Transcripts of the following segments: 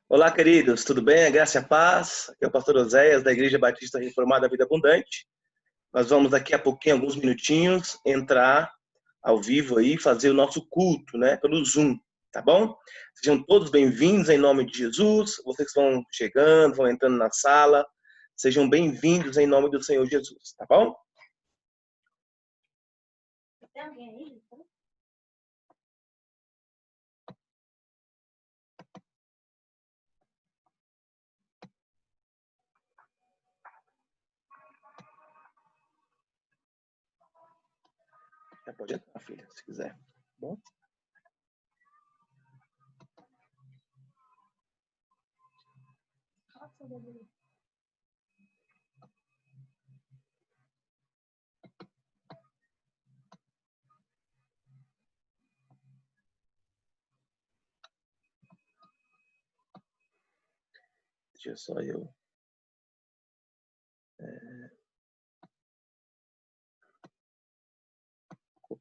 Olá, queridos, tudo bem? A graça e a paz. Aqui é o pastor Oséias, da Igreja Batista Reformada Vida Abundante. Nós vamos daqui a pouquinho, alguns minutinhos, entrar ao vivo aí, fazer o nosso culto, né, pelo Zoom, tá bom? Sejam todos bem-vindos em nome de Jesus. Vocês que vão chegando, vão entrando na sala, sejam bem-vindos em nome do Senhor Jesus, tá bom? Tem alguém aí? Já pode entrar, filha, se quiser. Tá bom? Nossa, bebê. Deixa só eu...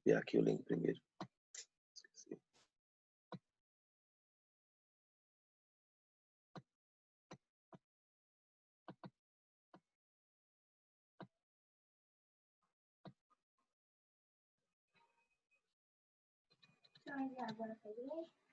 copiar aqui o link primeiro. Esqueci. Deixa eu enviar agora pra igreja.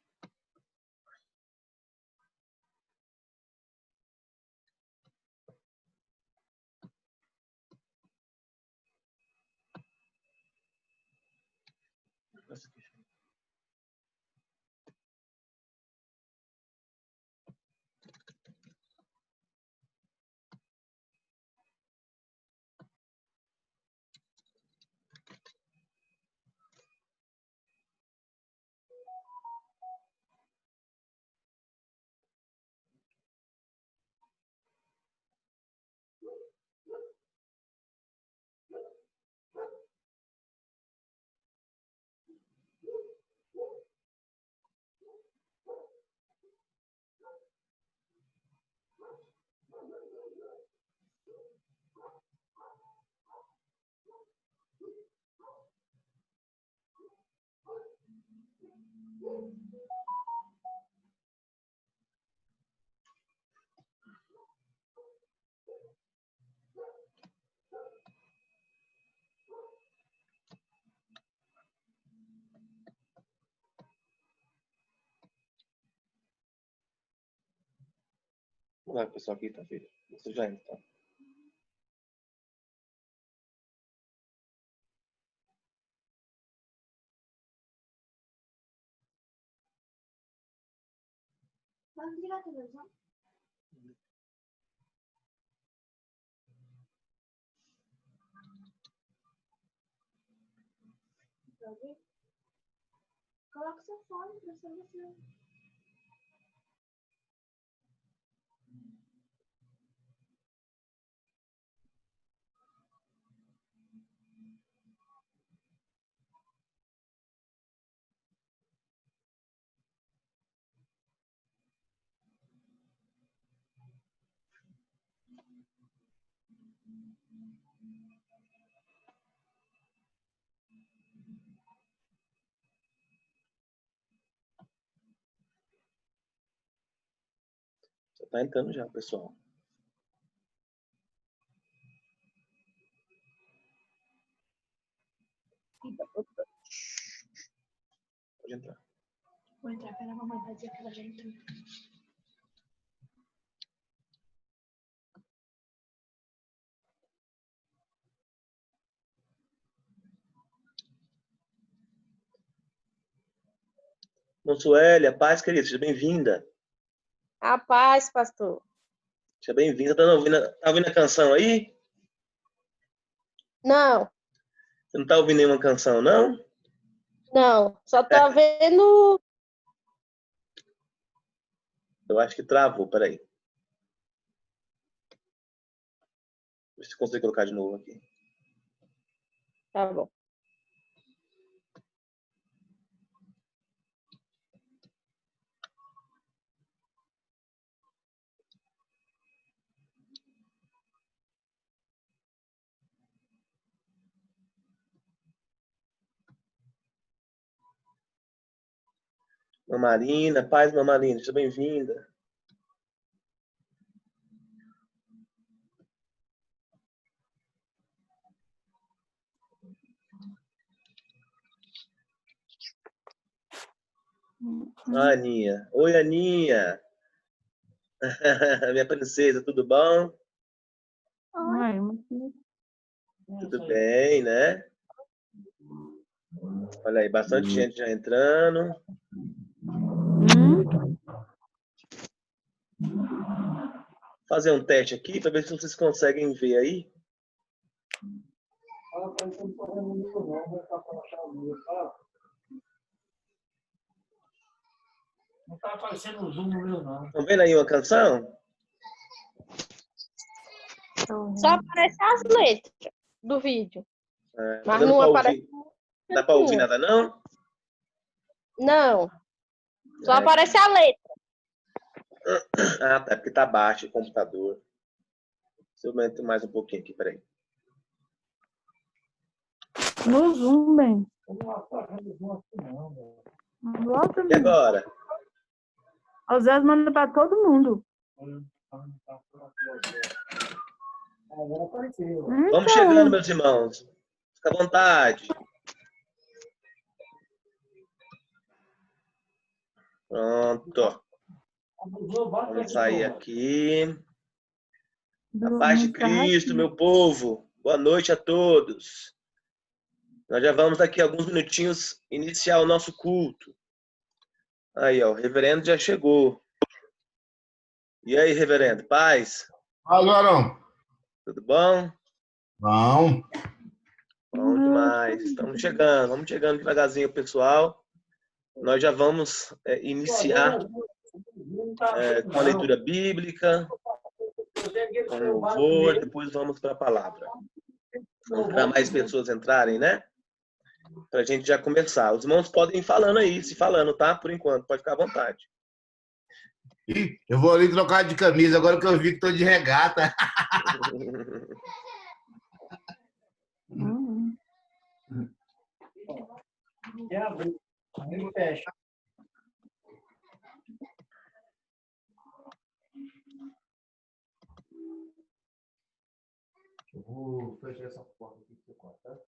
Vamos lá, pessoal, aqui tá, filha. Você já entra, tá? Pode ligar a televisão? Pra ouvir? Coloca o seu fone pra ser você. Já tá entrando já, pessoal. Pode entrar. Vou entrar, pera, a mamãe vai dizer que ela já entrou. Monsuélia, paz, querida, seja bem-vinda. A paz, pastor. Seja bem-vinda. Tá ouvindo a canção aí? Não, Você não tá ouvindo nenhuma canção, não? não. Só tô vendo. Eu acho que travou, peraí. Deixa eu conseguir colocar de novo aqui. Tá bom. Mamarina, paz, Mamarina, seja bem-vinda. Ah, Aninha. Oi, Aninha. Minha princesa, tudo bom? Ai, Tudo bem, né? Olha aí, bastante gente já entrando. Fazer um teste aqui para ver se vocês conseguem ver aí. Não tá aparecendo o zoom no meu, não. Estão vendo aí uma canção? Só aparece as letras do vídeo. É, Mas dando não pra aparece. ouvir. Não dá para ouvir nada, não? Não. Só É. aparece a letra. Ah, tá, porque tá baixo o computador. Deixa eu aumentar mais um pouquinho aqui, peraí. no Zoom, bem. Eu não tá vendo o zoom aqui, não, velho. Não gosta, E bem. agora? O Zé manda pra todo mundo. Agora apareceu. Vamos chegando, meus irmãos. Fica à vontade. Pronto. Vamos sair aqui. A paz de Cristo, meu povo. Boa noite a todos. Nós já vamos daqui a alguns minutinhos iniciar o nosso culto. Aí, ó, o reverendo já chegou. E aí, reverendo, paz? Fala, Arão. Tudo bom? Bom. Bom demais. Estamos chegando, vamos chegando devagarzinho, pessoal. Nós já vamos iniciar com a leitura bíblica, com o louvor, depois vamos para a palavra. Vamos para mais pessoas entrarem, né? Para a gente já começar. Os irmãos podem ir falando aí, se falando, tá? Por enquanto, pode ficar à vontade. Ih, eu vou ali trocar de camisa, agora que eu vi que estou de regata. Aí fecha. Eu vou fechar essa porta aqui que você corta.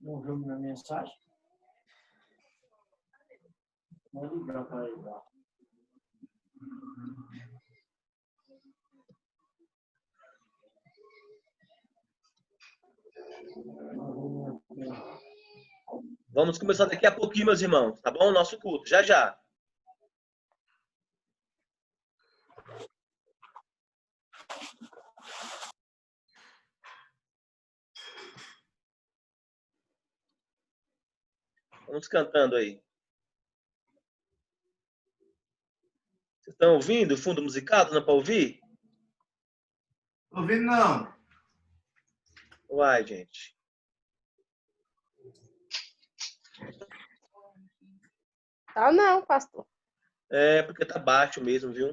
Não viu minha mensagem? Vou ligar para ele lá. Vamos começar daqui a pouquinho, meus irmãos, tá bom? O nosso culto, já já. Vamos cantando aí. Vocês estão ouvindo o fundo musical? Não é para ouvir? Tô ouvindo, não. Uai, gente. Tá não, pastor. É, porque tá baixo mesmo, viu?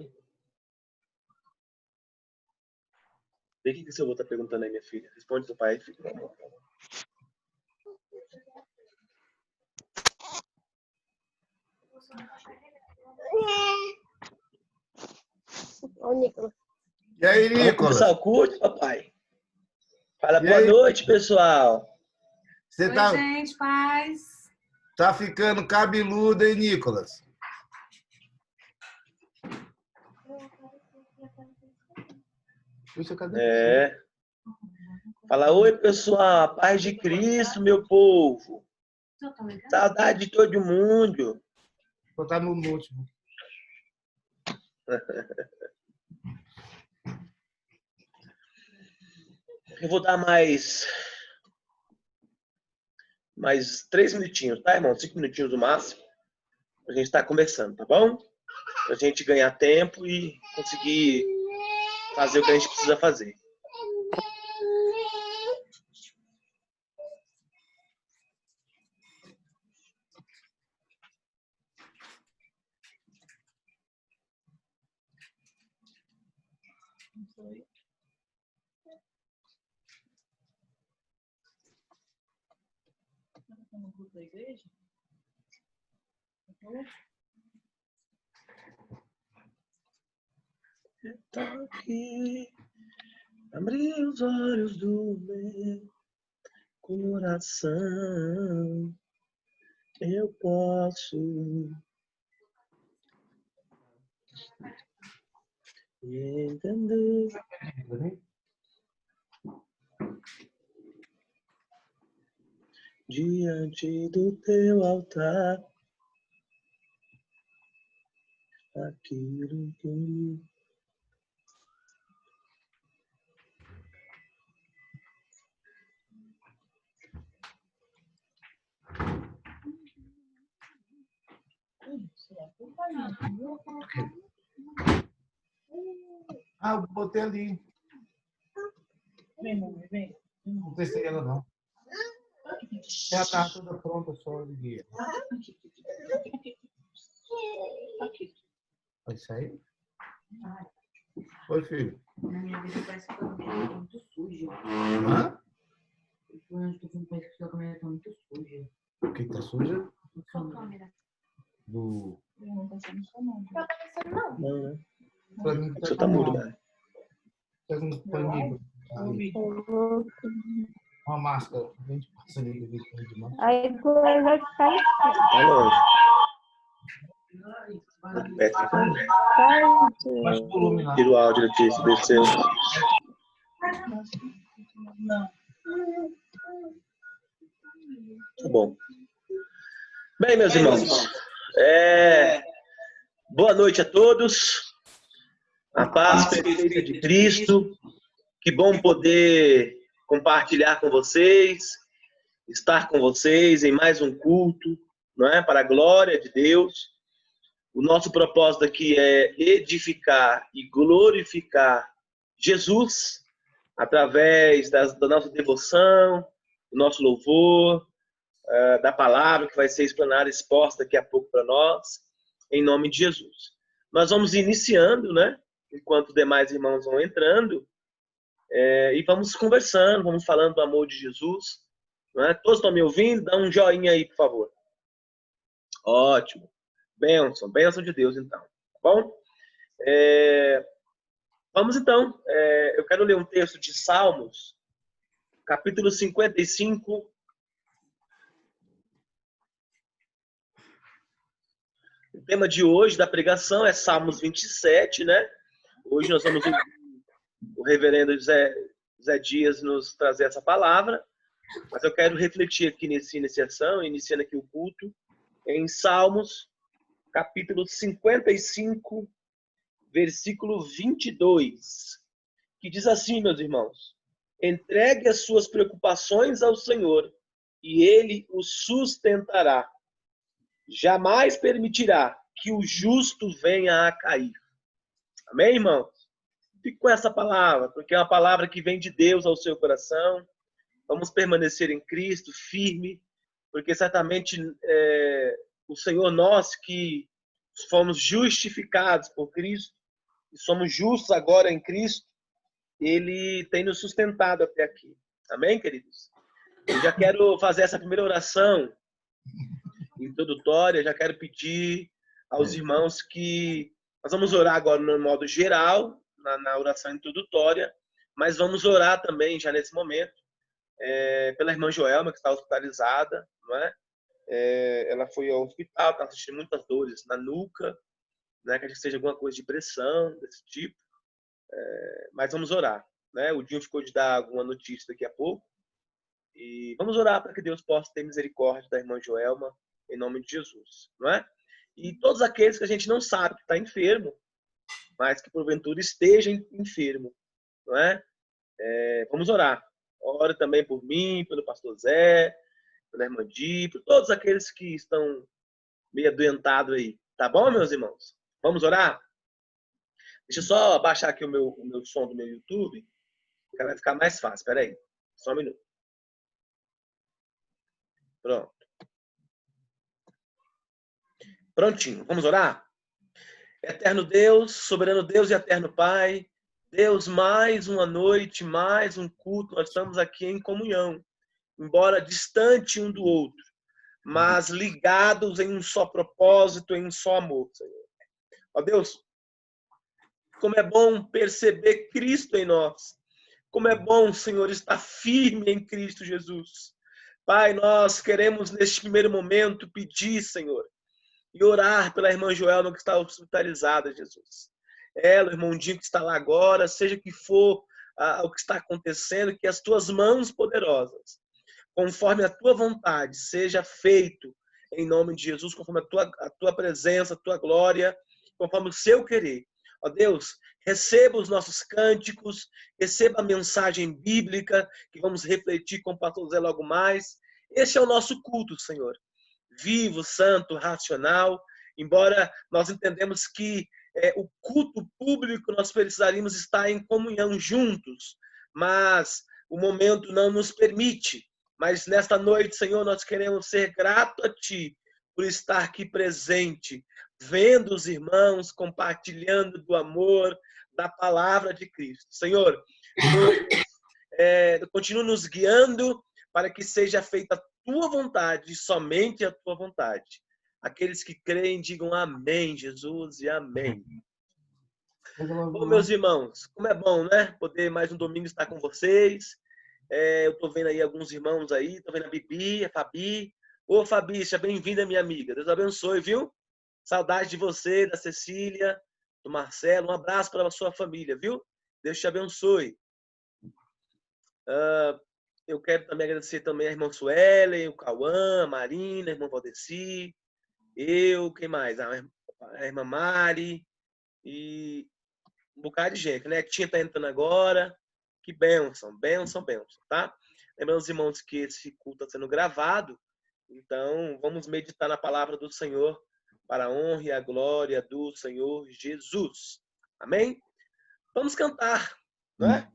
Vê o que seu avô tá perguntando aí, minha filha. Responde seu pai, filho. Ô, Nicolas. E aí, Vamos Nicolas? começar o culto, papai? Fala E boa aí? noite, pessoal. Você Oi, tá, gente, paz. tá ficando cabeludo, hein, Nicolas? Puxa, cadê? É. Fala, oi, pessoal. A paz de Cristo, meu povo. Saudade de todo mundo. Vou botar no último. Eu vou dar mais 3 minutinhos, tá, irmão? 5 minutinhos no máximo. A gente tá conversando, tá bom? Pra gente ganhar tempo e conseguir fazer o que a gente precisa fazer. Da igreja? toque, abrir os olhos do meu coração. Eu posso entender diante do teu altar aquilo que Ah, eu botei ali. Vem, mamãe, vem. Não testei ela, não. Ela tá toda pronta, só liguei. Vai sair? Oi, filho. Na minha vida parece que sua comida tá muito suja. Hã? Eu tô com parece que sua comida tá muito suja. O que tá suja? Sua câmera. Do... Não tá passando seu nome. não, né? Pra mim, Você tá mudo, né? Pega um paninho. Aí, uma máscara. A gente passa ali de máscara. Aí tu vai ficar Tá longe. Perto do fone. Baixa o volume lá. Tira o áudio, Letícia, desceu. Tá bom. Bem, meus irmãos, boa noite a todos. A paz perfeita de Cristo. Que bom poder compartilhar com vocês, estar com vocês em mais um culto, não é? Para a glória de Deus. O nosso propósito aqui é edificar e glorificar Jesus através da nossa devoção, do nosso louvor, da palavra que vai ser explanada, exposta daqui a pouco para nós, em nome de Jesus. Nós vamos iniciando, né? Enquanto os demais irmãos vão entrando, e vamos conversando, vamos falando do amor de Jesus. Não é? Todos estão me ouvindo? Dá um joinha aí, por favor. Ótimo. Bênção de Deus, então. Tá bom? Vamos, então. Eu quero ler um texto de Salmos, capítulo 55. O tema de hoje da pregação é Salmos 27, né? Hoje nós vamos ouvir o reverendo Zé Dias nos trazer essa palavra, mas eu quero refletir aqui nessa iniciação, iniciando aqui o culto, em Salmos, capítulo 55, versículo 22, que diz assim, meus irmãos: entregue as suas preocupações ao Senhor, e Ele os sustentará. Jamais permitirá que o justo venha a cair. Amém, irmãos? Fique com essa palavra, porque é uma palavra que vem de Deus ao seu coração. Vamos permanecer em Cristo, firme, porque certamente o Senhor, nós que fomos justificados por Cristo, e somos justos agora em Cristo, Ele tem nos sustentado até aqui. Amém, queridos? Eu já quero fazer essa primeira oração introdutória, já quero pedir aos irmãos que nós vamos orar agora no modo geral, na oração introdutória, mas vamos orar também já nesse momento pela irmã Joelma, que está hospitalizada, não é? Ela foi ao hospital, está sentindo muitas dores na nuca, né? Que seja alguma coisa de pressão, desse tipo, mas vamos orar, né? O Dinho ficou de dar alguma notícia daqui a pouco, e vamos orar para que Deus possa ter misericórdia da irmã Joelma, em nome de Jesus, não é? E todos aqueles que a gente não sabe que está enfermo, mas que porventura esteja enfermo, não é? Vamos orar. Ore também por mim, pelo pastor Zé, pela irmã Di, por todos aqueles que estão meio adoentados aí. Tá bom, meus irmãos? Vamos orar? Deixa eu só baixar aqui o meu som do meu YouTube, que vai ficar mais fácil. Espera aí, só um minuto. Pronto. Prontinho. Vamos orar? Eterno Deus, soberano Deus e eterno Pai, Deus, mais uma noite, mais um culto, nós estamos aqui em comunhão, embora distante um do outro, mas ligados em um só propósito, em um só amor, Senhor. Ó Deus, Como é bom perceber Cristo em nós. Como é bom, Senhor, estar firme em Cristo Jesus. Pai, nós queremos neste primeiro momento pedir, Senhor, e orar pela irmã Joelma que está hospitalizada, Jesus. Ela, o irmão Dinho que está lá agora, seja que for o que está acontecendo, que as tuas mãos poderosas, conforme a tua vontade, seja feito em nome de Jesus, conforme a tua presença, a tua glória, conforme o seu querer. Ó Deus, receba os nossos cânticos, receba a mensagem bíblica que vamos refletir com o pastor Zé logo mais. Esse é o nosso culto, Senhor. Vivo, santo, racional, embora nós entendemos que o culto público nós precisaríamos estar em comunhão juntos, mas o momento não nos permite. Mas nesta noite, Senhor, nós queremos ser gratos a Ti por estar aqui presente, vendo os irmãos, compartilhando do amor, da palavra de Cristo. Senhor, continua nos guiando para que seja feita a Tua vontade, somente a Tua vontade. Aqueles que creem, digam amém, Jesus, e amém. Bom, meus irmãos, como é bom, né? Poder mais um domingo estar com vocês. Eu estou vendo aí alguns irmãos aí, estou vendo a Bibi, a Fabi. Ô, Fabi, seja bem-vinda, minha amiga. Deus abençoe, viu? Saudade de você, da Cecília, do Marcelo. Um abraço para a sua família, viu? Deus te abençoe. Eu quero também agradecer também a irmã Suelen, o Cauã, a Marina, a irmã Valdeci, quem mais? A irmã Mari e um bocado de gente, né? Que tinha tá entrando agora. Que bênção, bênção, bênção, tá? Lembrando os irmãos que esse culto está sendo gravado, então vamos meditar na palavra do Senhor para a honra e a glória do Senhor Jesus. Amém? Vamos cantar, né?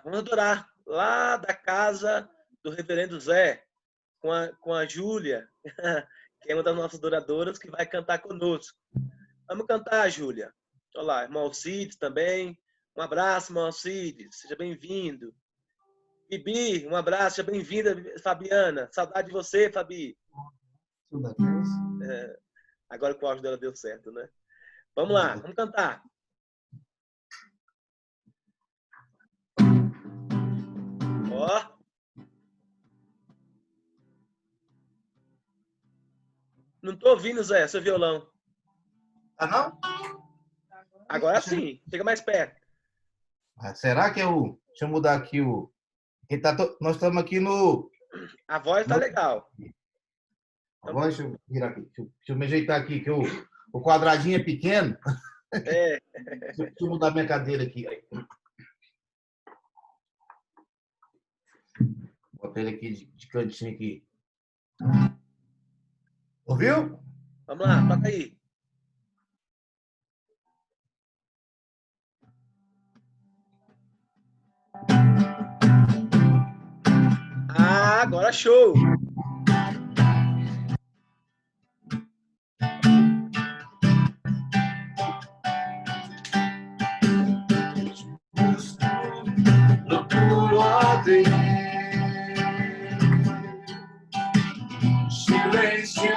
Vamos adorar lá da casa do reverendo Zé, com a Júlia, que é uma das nossas adoradoras, que vai cantar conosco. Vamos cantar, Júlia. Olha lá, irmão Alcides também. Um abraço, irmão Alcides. Seja bem-vindo. Bibi, um abraço. Seja bem-vinda, Fabiana. Saudade de você, Fabi. Agora que o áudio dela deu certo, né? Vamos lá, vamos cantar. Ó. Não tô ouvindo, Zé, seu violão. Ah, não? Agora sim. Chega mais perto. Será que eu... Deixa eu mudar aqui o... Nós estamos aqui no... A voz tá legal. Agora deixa eu virar aqui. Deixa eu me ajeitar aqui, que o quadradinho é pequeno. Deixa eu mudar minha cadeira aqui. Botei ele aqui de cantinho aqui. Ouviu? Vamos lá, toca aí. Agora show! No puro ordem, silêncio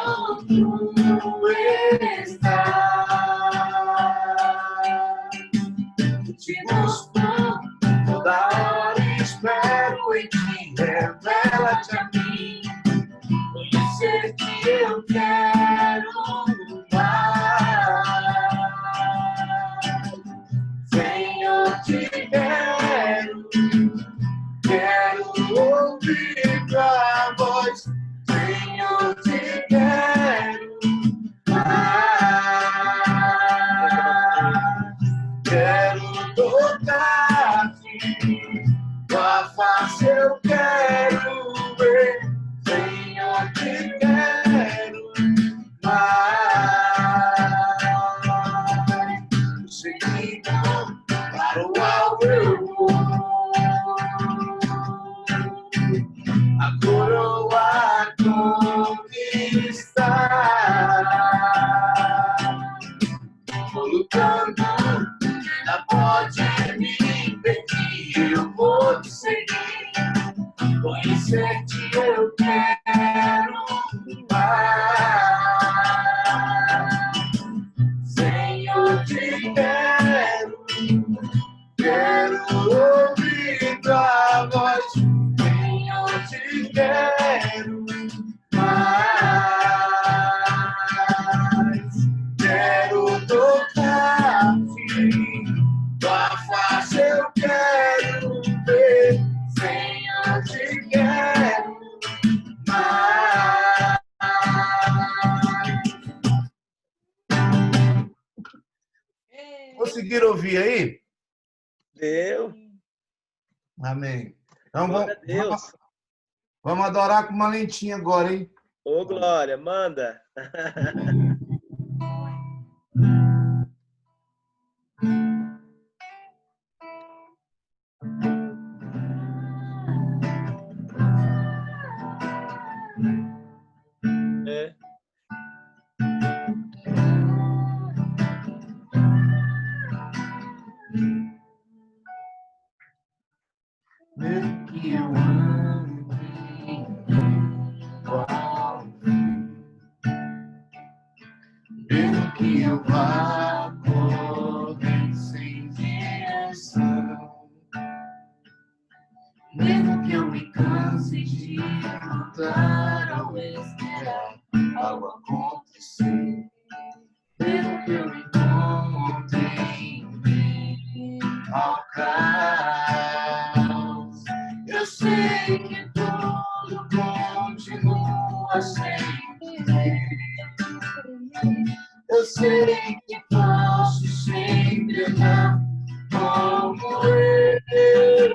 tu está. Te busco toda hora, espero em ti, revela-te a mim. Conhecer-te eu quero mais. Senhor, te quero ouvir tua voz. Senhor, te quero mais. Quero tocar-te, tua face eu quero ver. Senhor, te quero mais. Seguindo para o alvo eu vou. A coroa conquistar. Vou lutando, nada pode me impedir. Eu vou te seguir, conhecer-te eu quero mais. Senhor, te quero. Quero ouvir tua voz, Senhor, te quero mais. Quero tocar-te, tua face eu quero ver, Senhor, te quero mais. Conseguiram ouvir aí? Deu. Amém. Então Glória a Deus. vamos adorar com uma lentinha agora, hein? Ô, Glória, manda. É. Mesmo que eu ande igual, mesmo que eu vá correndo sem direção, mesmo que eu me canse de lutar ou esperar algo acontecer, mesmo que eu me encontre em meio ao caos, eu sei que tudo continua sem mim. Eu sei que posso sempre andar como ele.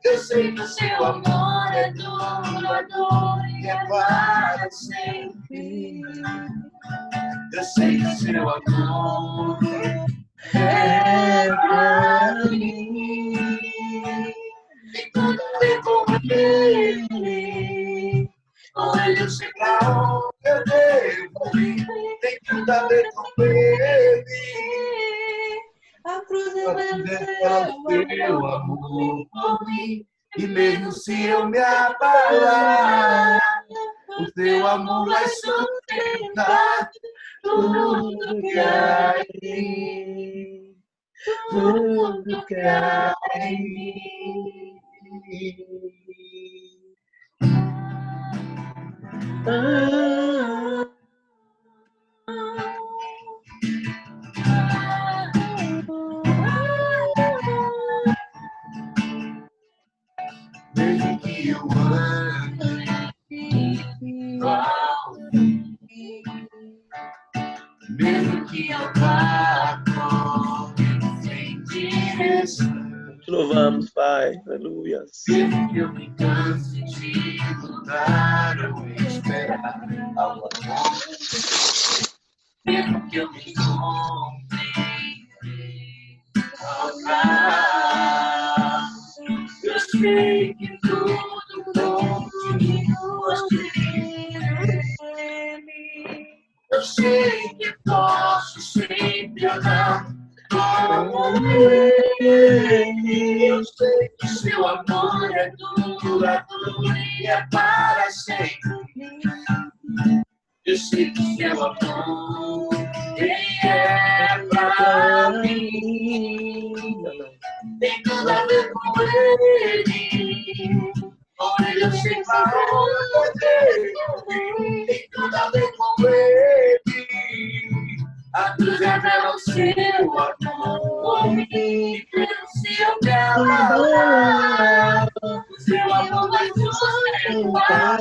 Eu sei que o seu amor é duradouro e é para sempre. Eu sei que o seu amor é pra mim. Tem tudo a ver com ele. Com ele eu sei pra onde eu devo ir. Tem tudo a ver com ele. A cruz é o teu amor por mim. E mesmo se eu me abalar, o teu amor vai sustentar tudo que há em mim. Tudo que há em mim. Mesmo que eu ande igual, mesmo que eu vá correndo sem direção, Te louvamos, Pai. Aleluia. mesmo que eu me canse de lutar ou esperar algo acontecer, mesmo que eu me encontre ao caos, eu sei que tudo continua sempre. Eu sei que posso sempre andar como ele. Eu sei que seu amor é duradouro e é para sempre. Eu sei que seu amor é pra mim. Tem tudo a ver com ele. Com ele eu sei pra onde eu ir. Tem tudo a ver com ele. A cruz revela o seu amor. E mesmo se eu me abalar, o seu amor vai sustentar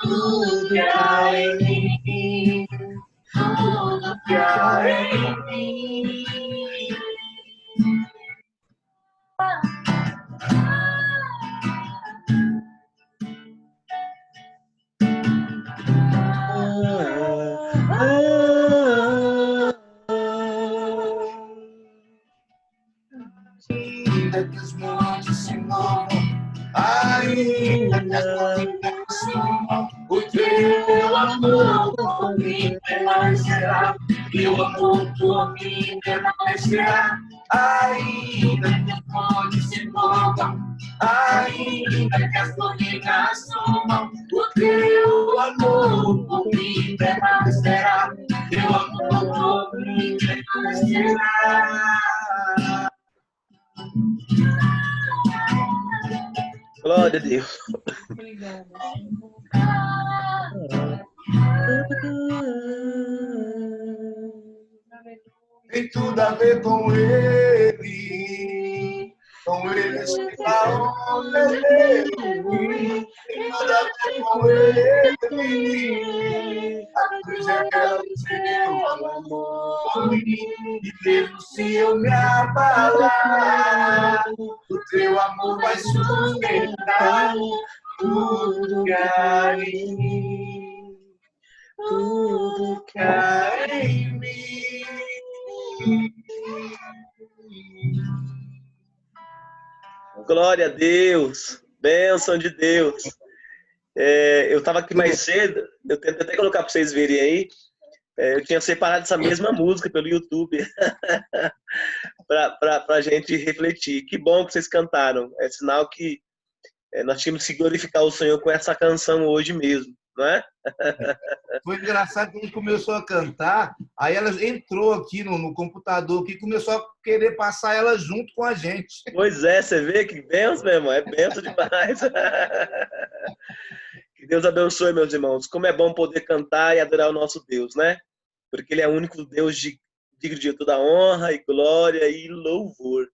tudo que há em mim. Tudo que há em mim. Ainda que os montes se movam, ainda que as montanhas sumam, o teu amor por mim permanecerá. Teu amor por mim permanecerá. Ainda que os montes se movam, ainda que as colinas sumam, o teu amor por mim permanecerá. Teu amor por mim permanecerá. Glória a Deus. Obrigada. Tem tudo a ver com ele. Com ele está onde ele. Tem tudo a ver com ele. A cruz revela o seu amor por mim. E mesmo se eu me abalar, o teu amor vai sustentar tudo que há em mim. Tudo que há em mim. Glória a Deus. Bênção de Deus. Eu estava aqui mais cedo, eu tentei até colocar para vocês verem aí. Eu tinha separado essa mesma música pelo YouTube para a gente refletir. Que bom que vocês cantaram. É sinal que nós tínhamos que glorificar o Senhor com essa canção hoje mesmo, não é? Foi engraçado que a gente começou a cantar, aí ela entrou aqui no computador e começou a querer passar ela junto com a gente. Pois é, você vê que benção, meu irmão, é benção demais. Que Deus abençoe, meus irmãos. Como é bom poder cantar e adorar o nosso Deus, né? Porque Ele é o único Deus digno de toda honra e glória e louvor,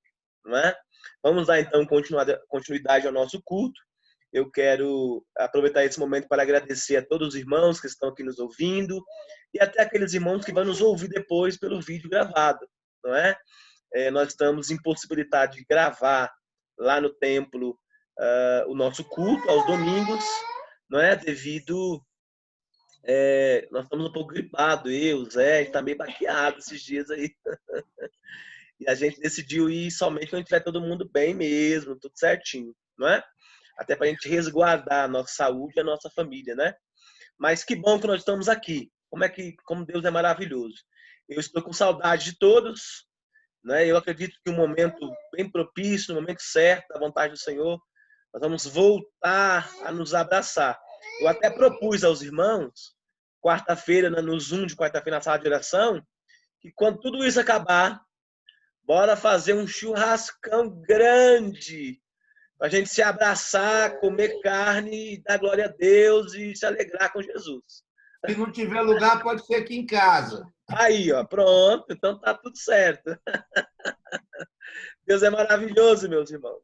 não é? Vamos dar, então, continuidade ao nosso culto. Eu quero aproveitar esse momento para agradecer a todos os irmãos que estão aqui nos ouvindo e até aqueles irmãos que vão nos ouvir depois pelo vídeo gravado, não é? Nós estamos impossibilitados de gravar lá no templo o nosso culto aos domingos, não é? Devido... nós estamos um pouco gripados, o Zé, a gente está meio baqueado esses dias aí. E a gente decidiu ir somente quando tiver todo mundo bem mesmo, tudo certinho, não é? Até para a gente resguardar a nossa saúde e a nossa família, né? Mas que bom que nós estamos aqui. Como Deus é maravilhoso. Eu estou com saudade de todos, né? Eu acredito que um momento bem propício, no momento certo, da vontade do Senhor, nós vamos voltar a nos abraçar. Eu até propus aos irmãos, quarta-feira, no Zoom de quarta-feira na sala de oração, que quando tudo isso acabar, bora fazer um churrascão grande, para a gente se abraçar, comer carne, dar glória a Deus e se alegrar com Jesus. Se não tiver lugar, pode ser aqui em casa. Aí, ó, pronto. Então tá tudo certo. Deus é maravilhoso, meus irmãos.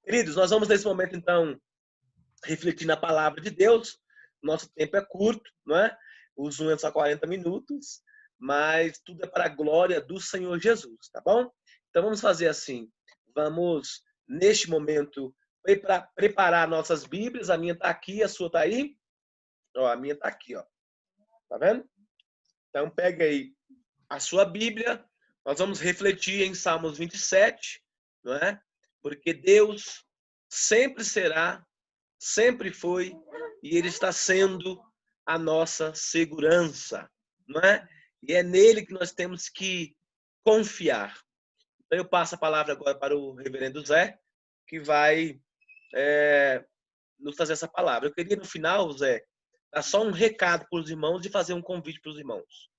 Queridos, nós vamos nesse momento, então, refletir na palavra de Deus. Nosso tempo é curto, não é? O Zoom é só 40 minutos, mas tudo é para a glória do Senhor Jesus, tá bom? Então vamos fazer assim. Vamos... neste momento, preparar nossas Bíblias. A minha está aqui, a sua está aí? Ó, a minha está aqui, ó. Tá vendo? Então, pega aí a sua Bíblia. Nós vamos refletir em Salmos 27, não é? Porque Deus sempre será, sempre foi, e Ele está sendo a nossa segurança, não é? E é nele que nós temos que confiar. Então, eu passo a palavra agora para o reverendo Zé, que vai nos trazer essa palavra. Eu queria, no final, Zé, dar só um recado para os irmãos e fazer um convite para os irmãos.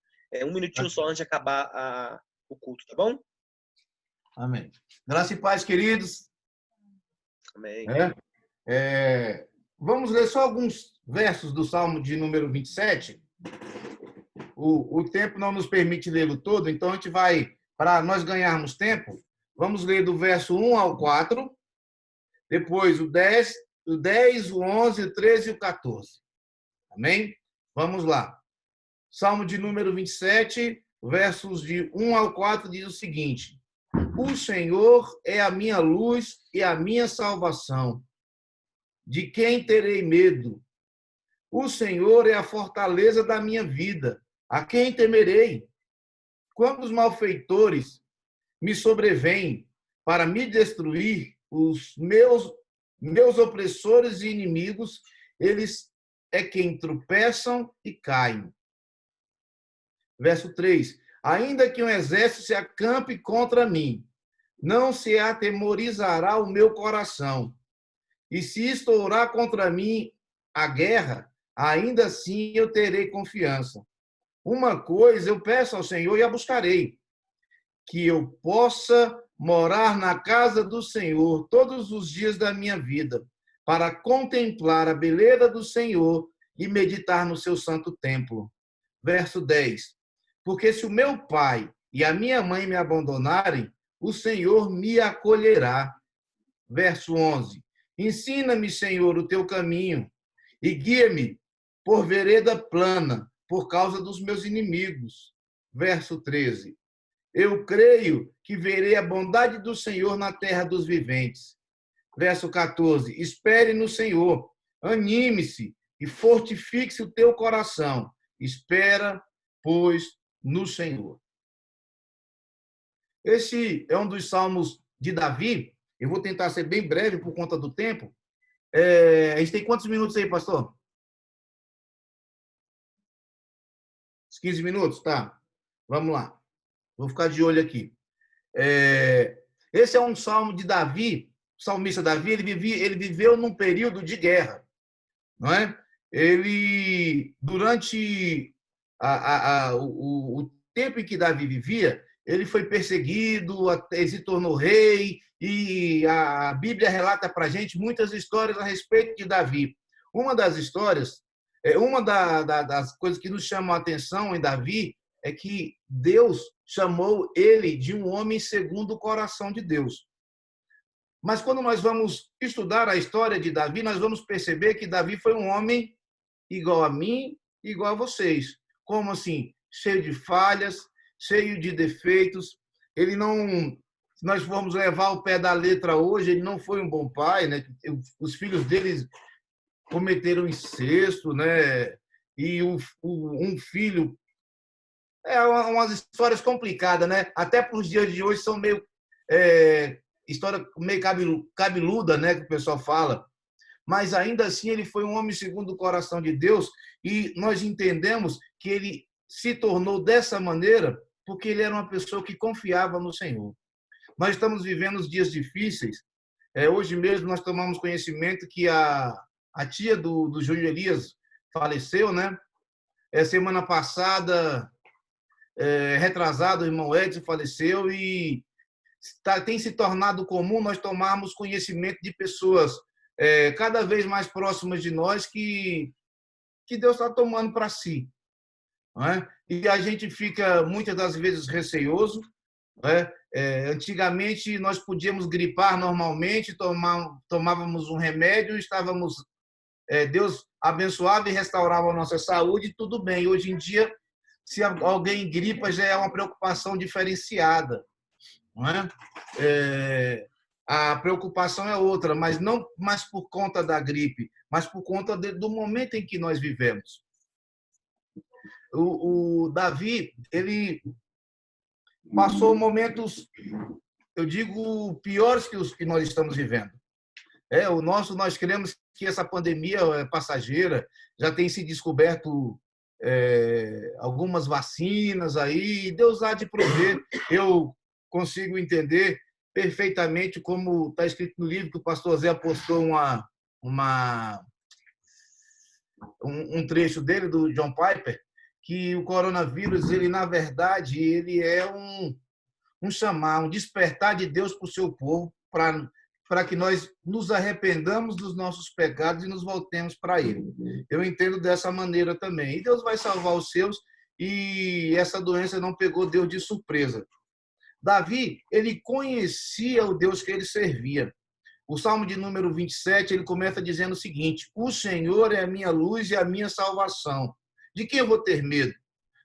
Um minutinho só antes de acabar o culto, tá bom? Amém. Graça e paz, queridos. Amém. Vamos ler só alguns versos do Salmo de número 27. O tempo não nos permite lê-lo todo, então a gente vai... Para nós ganharmos tempo, vamos ler do verso 1 ao 4, depois o 10, o 11, o 13 e o 14. Amém? Vamos lá. Salmo de número 27, versos de 1 ao 4, diz o seguinte: O Senhor é a minha luz e a minha salvação. De quem terei medo? O Senhor é a fortaleza da minha vida. A quem temerei? Quando os malfeitores me sobrevêm para me destruir, os meus opressores e inimigos, eles é quem tropeçam e caem. Verso 3. Ainda que um exército se acampe contra mim, não se atemorizará o meu coração. E se estourar contra mim a guerra, ainda assim eu terei confiança. Uma coisa eu peço ao Senhor e a buscarei, que eu possa morar na casa do Senhor todos os dias da minha vida, para contemplar a beleza do Senhor e meditar no seu santo templo. Verso 10. Porque se o meu pai e a minha mãe me abandonarem, o Senhor me acolherá. Verso 11. Ensina-me, Senhor, o teu caminho e guia-me por vereda plana, por causa dos meus inimigos. Verso 13. Eu creio que verei a bondade do Senhor na terra dos viventes. Verso 14. Espere no Senhor, anime-se e fortifique-se o teu coração. Espera, pois, no Senhor. Esse é um dos salmos de Davi. Eu vou tentar ser bem breve por conta do tempo. A gente tem quantos minutos aí, pastor? 15 minutos? Tá. Vamos lá. Vou ficar de olho aqui. Esse é um salmo de Davi. O salmista Davi, ele viveu num período de guerra. Não é? Ele, durante o tempo em que Davi vivia, ele foi perseguido, ele se tornou rei, e a Bíblia relata para a gente muitas histórias a respeito de Davi. Uma das histórias, das coisas que nos chamam a atenção em Davi, é que Deus chamou ele de um homem segundo o coração de Deus. Mas quando nós vamos estudar a história de Davi, nós vamos perceber que Davi foi um homem igual a mim, igual a vocês. Como assim? Cheio de falhas, cheio de defeitos. Ele não... Se nós formos levar o pé da letra hoje, ele não foi um bom pai, né? Os filhos dele cometeram incesto, né? E um filho... umas histórias complicadas, né? Até para os dias de hoje são meio... história meio cabeluda, né? Que o pessoal fala. Mas ainda assim ele foi um homem segundo o coração de Deus, e nós entendemos que ele se tornou dessa maneira porque ele era uma pessoa que confiava no Senhor. Nós estamos vivendo os dias difíceis. Hoje mesmo nós tomamos conhecimento que a tia do Júnior Elias faleceu, né? Semana passada, retrasado, o irmão Edson faleceu, e tem se tornado comum nós tomarmos conhecimento de pessoas cada vez mais próximas de nós que Deus está tomando para si. Não é? E a gente fica, muitas das vezes, receoso. Não é? Antigamente, nós podíamos gripar normalmente, tomávamos um remédio, Deus abençoava e restaurava a nossa saúde, tudo bem. Hoje em dia, se alguém gripa, já é uma preocupação diferenciada. Não é? A preocupação é outra, mas não mais por conta da gripe, mas por conta do momento em que nós vivemos. O Davi, ele passou momentos, eu digo, piores que os que nós estamos vivendo. Nós cremos que essa pandemia é passageira, já tem se descoberto algumas vacinas aí, Deus há de prover. Eu consigo entender perfeitamente, como está escrito no livro que o pastor Zé postou um trecho dele, do John Piper, que o coronavírus, ele na verdade, ele é um chamar, um despertar de Deus para o seu povo, para que nós nos arrependamos dos nossos pecados e nos voltemos para Ele. Eu entendo dessa maneira também. E Deus vai salvar os seus, e essa doença não pegou Deus de surpresa. Davi, ele conhecia o Deus que ele servia. O Salmo de número 27, ele começa dizendo o seguinte: o Senhor é a minha luz e a minha salvação. De quem eu vou ter medo?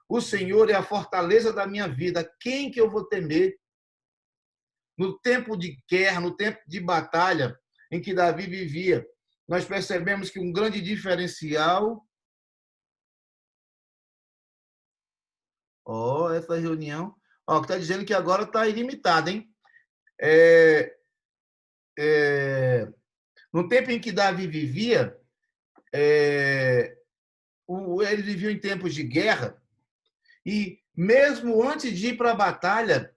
O Senhor é a fortaleza da minha vida. Quem que eu vou temer? No tempo de guerra, no tempo de batalha em que Davi vivia, nós percebemos que um grande diferencial... essa reunião... que está dizendo que agora está ilimitada, hein? No tempo em que Davi vivia, ele vivia em tempos de guerra, e mesmo antes de ir para a batalha,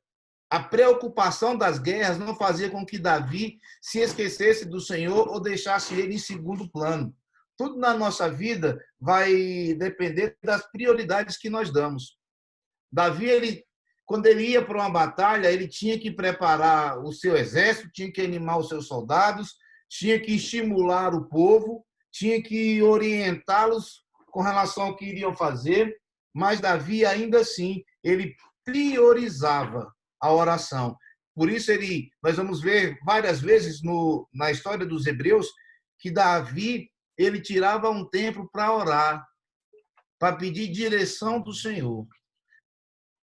a preocupação das guerras não fazia com que Davi se esquecesse do Senhor ou deixasse ele em segundo plano. Tudo na nossa vida vai depender das prioridades que nós damos. Davi, ele quando ele ia para uma batalha, ele tinha que preparar o seu exército, tinha que animar os seus soldados, tinha que estimular o povo, tinha que orientá-los com relação ao que iriam fazer, mas Davi, ainda assim, ele priorizava a oração. Por isso, nós vamos ver várias vezes na história dos Hebreus que Davi ele tirava um tempo para orar, para pedir direção do Senhor,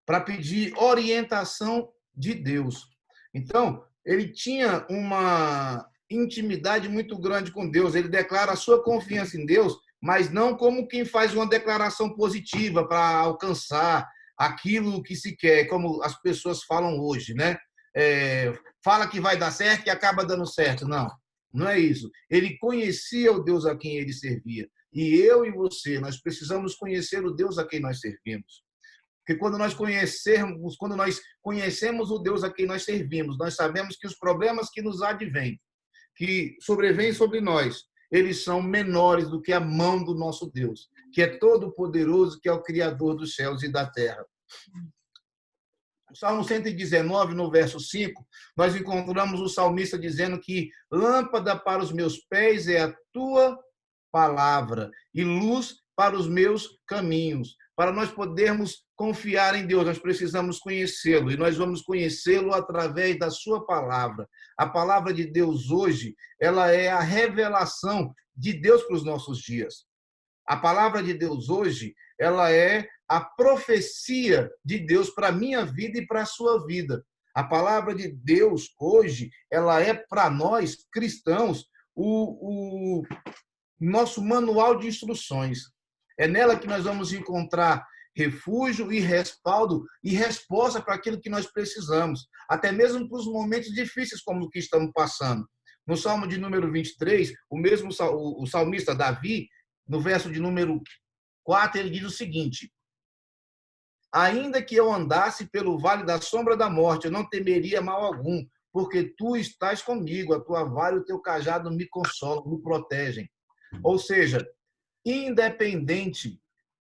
para pedir orientação de Deus. Então, ele tinha uma intimidade muito grande com Deus. Ele declara a sua confiança em Deus, mas não como quem faz uma declaração positiva para alcançar aquilo que se quer, como as pessoas falam hoje, né? Fala que vai dar certo e acaba dando certo. Não, não é isso. Ele conhecia o Deus a quem ele servia. E eu e você, nós precisamos conhecer o Deus a quem nós servimos. Porque quando nós conhecemos o Deus a quem nós servimos, nós sabemos que os problemas que nos advêm, que sobrevêm sobre nós, eles são menores do que a mão do nosso Deus, que é todo-poderoso, que é o Criador dos céus e da terra. No Salmo 119, no verso 5, nós encontramos o salmista dizendo que lâmpada para os meus pés é a tua palavra e luz para os meus caminhos. Para nós podermos confiar em Deus, nós precisamos conhecê-lo, e nós vamos conhecê-lo através da sua palavra. A palavra de Deus hoje, ela é a revelação de Deus para os nossos dias. A palavra de Deus hoje, ela é a profecia de Deus para a minha vida e para a sua vida. A palavra de Deus hoje, ela é para nós, cristãos, o nosso manual de instruções. É nela que nós vamos encontrar refúgio e respaldo e resposta para aquilo que nós precisamos, até mesmo para os momentos difíceis como o que estamos passando. No Salmo de número 23, o salmista Davi, no verso de número 4, ele diz o seguinte: ainda que eu andasse pelo vale da sombra da morte, eu não temeria mal algum, porque tu estás comigo, a tua vara e o teu cajado me consolam, me protegem. Ou seja, independente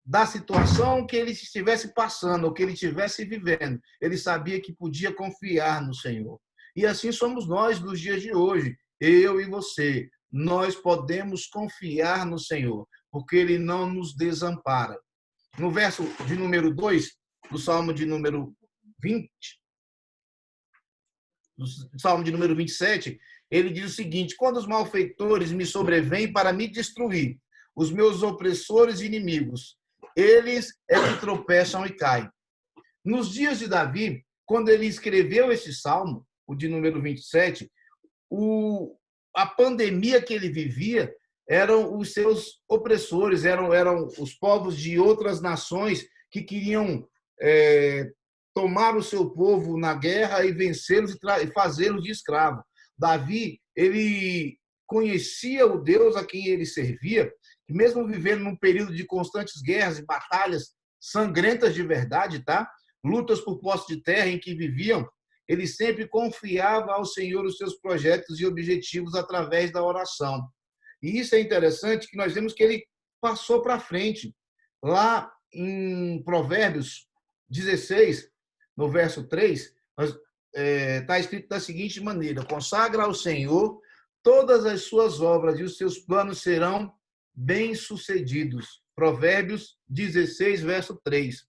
da situação que ele estivesse passando, ou que ele estivesse vivendo, ele sabia que podia confiar no Senhor. E assim somos nós nos dias de hoje, eu e você. Nós podemos confiar no Senhor, porque Ele não nos desampara. No verso de número 2, do Salmo de número 20, do Salmo de número 27, ele diz o seguinte: quando os malfeitores me sobrevêm para me destruir, os meus opressores e inimigos, eles é que tropeçam e caem. Nos dias de Davi, quando ele escreveu esse salmo, o de número 27, a pandemia que ele vivia eram os seus opressores, eram os povos de outras nações que queriam tomar o seu povo na guerra e vencê-los e fazê-los de escravo. Davi, ele conhecia o Deus a quem ele servia, que mesmo vivendo num período de constantes guerras e batalhas sangrentas de verdade, tá? Lutas por posse de terra em que viviam, ele sempre confiava ao Senhor os seus projetos e objetivos através da oração. E isso é interessante, que nós vemos que ele passou para frente. Lá em Provérbios 16, no verso 3, está escrito da seguinte maneira: consagra ao Senhor todas as suas obras e os seus planos serão bem-sucedidos. Provérbios 16, verso 3.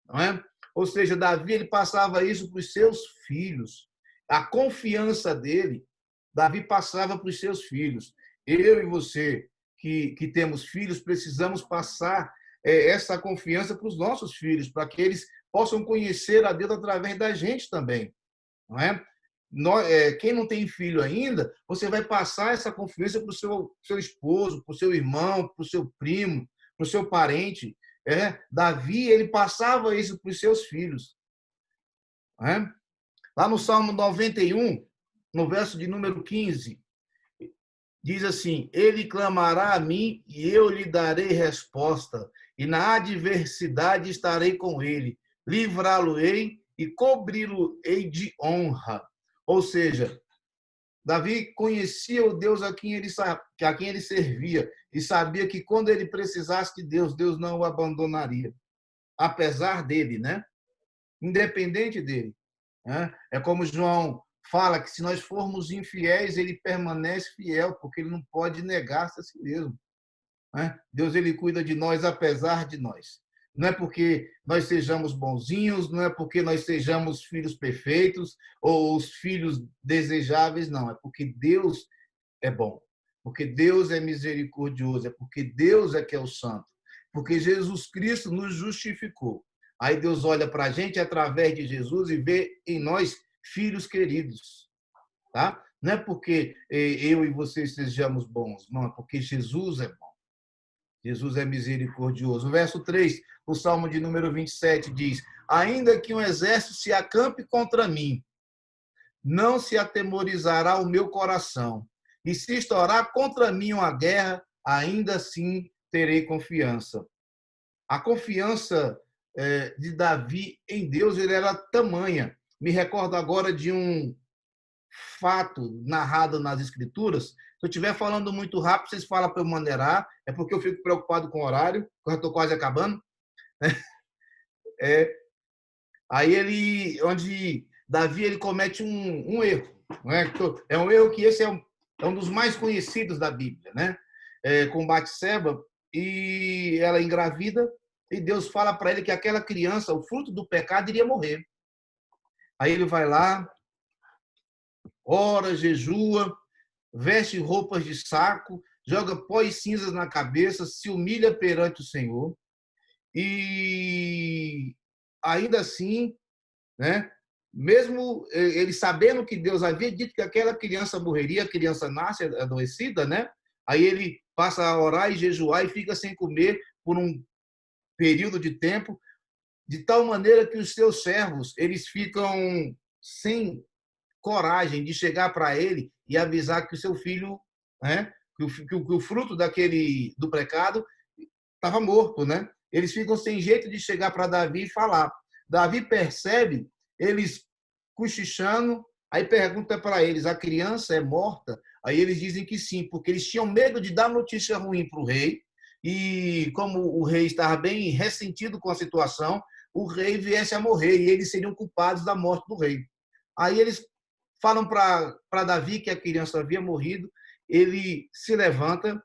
Não é? Ou seja, Davi ele passava isso para os seus filhos. A confiança dele, Davi passava para os seus filhos. Eu e você, que temos filhos, precisamos passar essa confiança para os nossos filhos, para que eles possam conhecer a Deus através da gente também. Não é? Quem não tem filho ainda, você vai passar essa confiança para o seu esposo, para o seu irmão, para o seu primo, para o seu parente. Davi, ele passava isso para os seus filhos. Lá no Salmo 91, no verso de número 15, diz assim: ele clamará a mim e eu lhe darei resposta, e na adversidade estarei com ele, livrá-lo-ei e cobri-lo-ei de honra. Ou seja, Davi conhecia o Deus a quem ele servia e sabia que quando ele precisasse de Deus, Deus não o abandonaria, apesar dele, né? independente dele. Né? É como João fala que se nós formos infiéis, ele permanece fiel, porque ele não pode negar-se a si mesmo. Né? Deus ele cuida de nós apesar de nós. Não é porque nós sejamos bonzinhos, não é porque nós sejamos filhos perfeitos ou os filhos desejáveis, não. É porque Deus é bom, porque Deus é misericordioso, é porque Deus é que é o santo, porque Jesus Cristo nos justificou. Aí Deus olha para a gente através de Jesus e vê em nós filhos queridos. Tá? Não é porque eu e você sejamos bons, não, é porque Jesus é bom. Jesus é misericordioso. O verso 3, o Salmo de número 27 diz: ainda que um exército se acampe contra mim, não se atemorizará o meu coração. E se estourar contra mim uma guerra, ainda assim terei confiança. A confiança de Davi em Deus ele era tamanha. Me recordo agora de um fato narrado nas Escrituras. Se eu estiver falando muito rápido, vocês falam para eu maneirar, é porque eu fico preocupado com o horário, eu já estou quase acabando. Onde Davi ele comete um erro. Não é? É um erro que esse é um dos mais conhecidos da Bíblia, né? Com Batseba, e ela engravida, e Deus fala para ele que aquela criança, o fruto do pecado, iria morrer. Aí ele vai lá, ora, jejua, veste roupas de saco, joga pó e cinzas na cabeça, se humilha perante o Senhor. E ainda assim, né, mesmo ele sabendo que Deus havia dito que aquela criança morreria, a criança nasce adoecida, né? Aí ele passa a orar e jejuar e fica sem comer por um período de tempo, de tal maneira que os seus servos, eles ficam sem coragem de chegar para ele e avisar que o seu filho, né, que o fruto do pecado estava morto, né? Eles ficam sem jeito de chegar para Davi e falar. Davi percebe eles cochichando, aí pergunta para eles: a criança é morta? Aí eles dizem que sim, porque eles tinham medo de dar notícia ruim para o rei, e como o rei estava bem ressentido com a situação, o rei viesse a morrer e eles seriam culpados da morte do rei. Aí eles falam para Davi que a criança havia morrido, ele se levanta,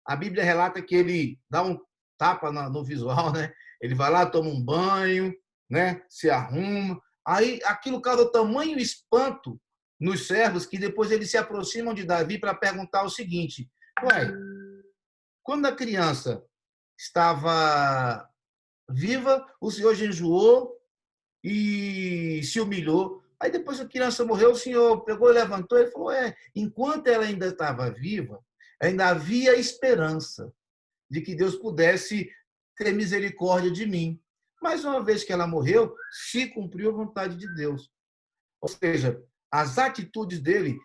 a Bíblia relata que ele dá um tapa no visual, né? Ele vai lá, toma um banho, né? Se arruma. Aí aquilo causa tamanho espanto nos servos que depois eles se aproximam de Davi para perguntar o seguinte: ué, quando a criança estava viva, o senhor jejuou e se humilhou. Aí depois que a criança morreu, o senhor pegou, levantou e falou: enquanto ela ainda estava viva, ainda havia esperança de que Deus pudesse ter misericórdia de mim. Mas uma vez que ela morreu, se cumpriu a vontade de Deus. Ou seja, as atitudes dele,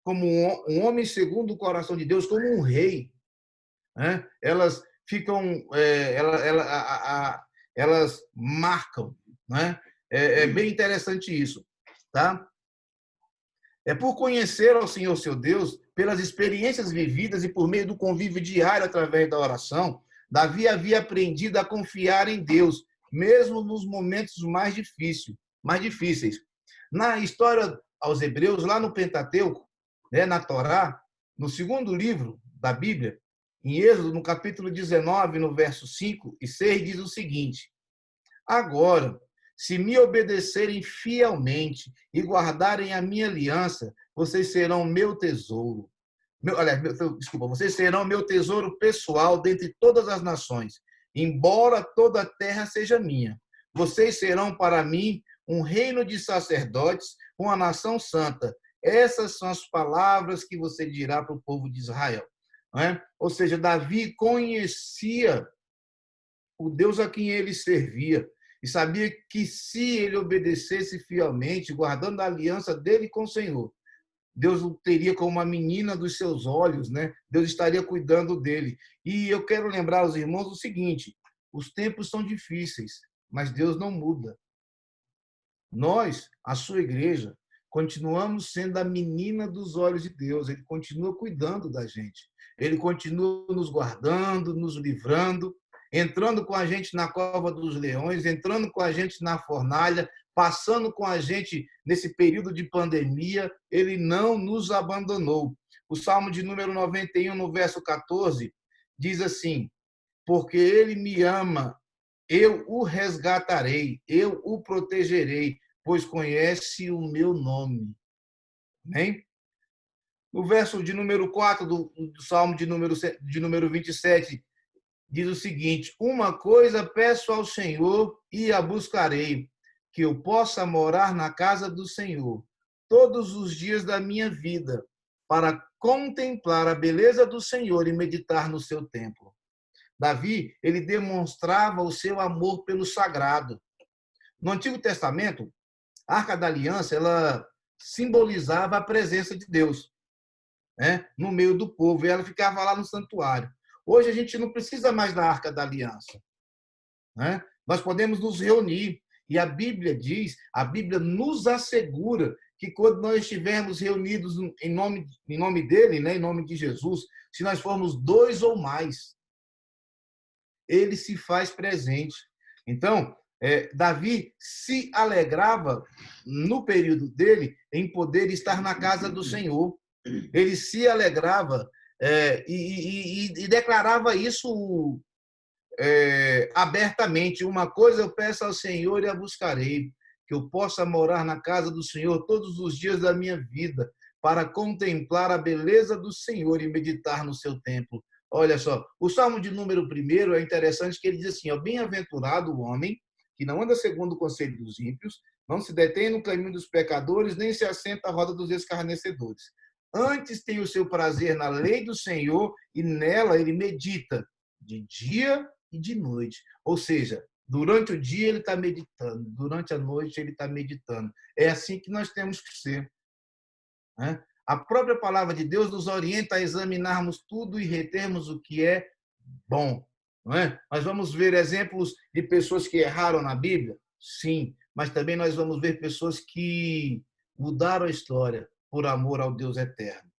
como um homem segundo o coração de Deus, como um rei, né? Elas ficam, elas marcam, né? É bem interessante isso, tá? É por conhecer ao Senhor seu Deus, pelas experiências vividas e por meio do convívio diário através da oração, Davi havia aprendido a confiar em Deus, mesmo nos momentos mais difíceis. Na história aos Hebreus, lá no Pentateuco, né, na Torá, no segundo livro da Bíblia, em Êxodo, no capítulo 19, no verso 5 e 6, diz o seguinte: agora, se me obedecerem fielmente e guardarem a minha aliança, vocês serão meu tesouro. Vocês serão meu tesouro pessoal dentre todas as nações, embora toda a terra seja minha. Vocês serão para mim um reino de sacerdotes, uma nação santa. Essas são as palavras que você dirá para o povo de Israel. Não é? Ou seja, Davi conhecia o Deus a quem ele servia e sabia que se ele obedecesse fielmente, guardando a aliança dele com o Senhor, Deus o teria como uma menina dos seus olhos, né? Deus estaria cuidando dele. E eu quero lembrar aos irmãos o seguinte: os tempos são difíceis, mas Deus não muda. Nós, a sua igreja, continuamos sendo a menina dos olhos de Deus. Ele continua cuidando da gente. Ele continua nos guardando, nos livrando. entrando com a gente na cova dos leões, entrando com a gente na fornalha, passando com a gente nesse período de pandemia, ele não nos abandonou. O Salmo de número 91, no verso 14, diz assim: porque ele me ama, eu o resgatarei, eu o protegerei, pois conhece o meu nome. Amém? No verso de número 4 do Salmo de número 27, diz o seguinte: uma coisa peço ao Senhor e a buscarei, que eu possa morar na casa do Senhor todos os dias da minha vida, para contemplar a beleza do Senhor e meditar no seu templo. Davi, ele demonstrava o seu amor pelo sagrado. No Antigo Testamento, a Arca da Aliança, ela simbolizava a presença de Deus, né, no meio do povo, e ela ficava lá no santuário. Hoje a gente não precisa mais da Arca da Aliança, né? Nós podemos nos reunir, e a Bíblia diz, a Bíblia nos assegura que quando nós estivermos reunidos em nome dele, né, em nome de Jesus, se nós formos 2 ou mais, ele se faz presente. Então, Davi se alegrava, no período dele, em poder estar na casa do Senhor. Ele se alegrava e declarava isso abertamente: uma coisa eu peço ao Senhor e a buscarei, que eu possa morar na casa do Senhor todos os dias da minha vida, para contemplar a beleza do Senhor e meditar no seu templo. Olha só, o Salmo de número 1 é interessante, que ele diz assim: bem-aventurado o homem que não anda segundo o conselho dos ímpios, não se detém no caminho dos pecadores, nem se assenta à roda dos escarnecedores. Antes tem o seu prazer na lei do Senhor, e nela ele medita de dia e de noite. Ou seja, durante o dia ele está meditando, durante a noite ele está meditando. É assim que nós temos que ser, né? A própria palavra de Deus nos orienta a examinarmos tudo e retermos o que é bom, não é? Nós vamos ver exemplos de pessoas que erraram na Bíblia? Sim, mas também nós vamos ver pessoas que mudaram a história por amor ao Deus eterno.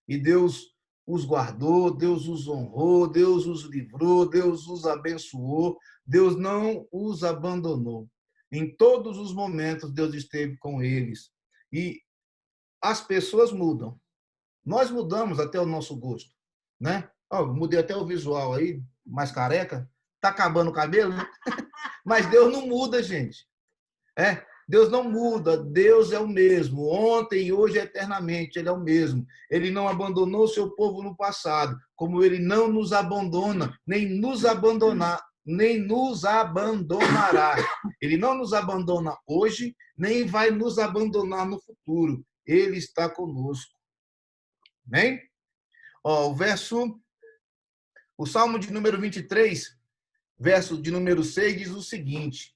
E Deus os guardou, Deus os honrou, Deus os livrou, Deus os abençoou, Deus não os abandonou. Em todos os momentos, Deus esteve com eles. E as pessoas mudam. Nós mudamos até o nosso gosto, né? Mudei até o visual aí, mais careca. Tá acabando o cabelo, né? Mas Deus não muda, gente. Deus não muda, Deus é o mesmo, ontem, hoje, eternamente, Ele é o mesmo. Ele não abandonou o seu povo no passado, como Ele não nos abandona, nem nos abandonará. Ele não nos abandona hoje, nem vai nos abandonar no futuro. Ele está conosco. Amém? O Salmo de número 23, verso de número 6, diz o seguinte: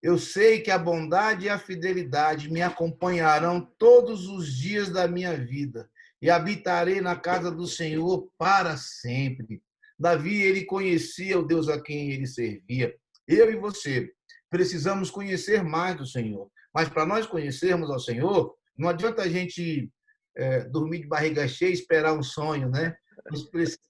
eu sei que a bondade e a fidelidade me acompanharão todos os dias da minha vida, e habitarei na casa do Senhor para sempre. Davi, ele conhecia o Deus a quem ele servia. Eu e você precisamos conhecer mais do Senhor. Mas para nós conhecermos ao Senhor, não adianta a gente dormir de barriga cheia e esperar um sonho, né?